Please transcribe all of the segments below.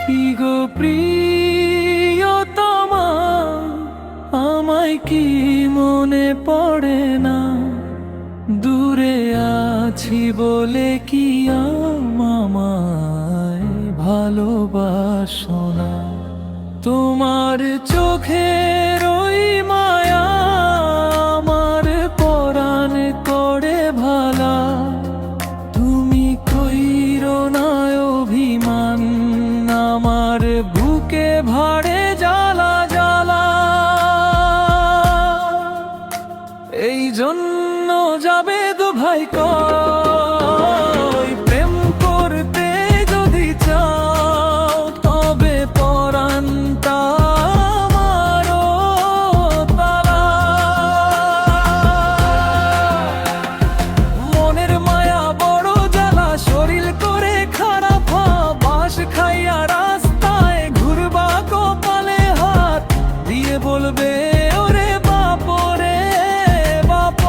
কি গো প্রিয়তমা, আমায় কি মনে পড়ে না? দূরে আছি বলে কি আমায় ভালোবাসো না? তোমার চোখের ওই মায়া আমার পরাণ করে ভালা। তুমি কইরো না অভিমান, আমার বুকে ভাড়ে জ্বালা জ্বালা। এই জন্য যাবে দু ভাই কই, প্রেম করতে যদি চাও তবে পরাণটা আমারও তালা। মনের মায়া বড় জ্বালা, শরীর করে খারাপ বাস খাইয়া রাস্তায় ঘুরবা কপালে হাত দিয়ে বলবে ওরে বাপ রে বাপ।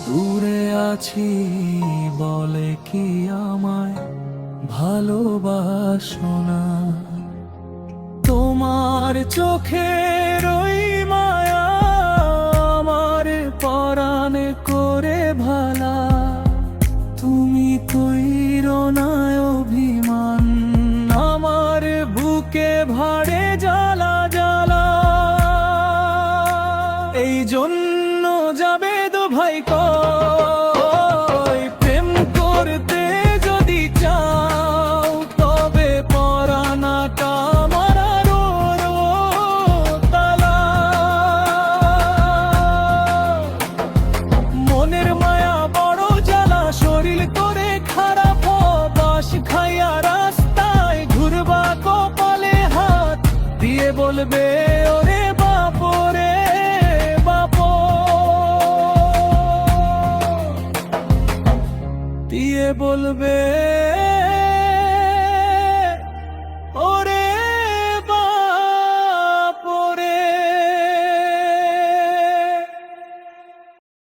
দূরে আছি বলে কি আমায় ভালোবাসো না? তোমার চোখের ওই মায়া আমার পরাণে করে ভালা। তুমি কইরো না অভিমান, আমার বুকে ভাড়ে জ্বালা জ্বালা। এই জন্য যাবে দু ভাই কই, প্রেম করতে যদি চাও তবে পরাণটা আমারও তালা। মনের মায়া বড় জ্বালা, শরীর করে খারাপ বাস খাইয়া রাস্তায় ঘুরবা কপালে হাত দিয়ে বলবে ওরে বাপ রে বাপ। দিয়ে বলবে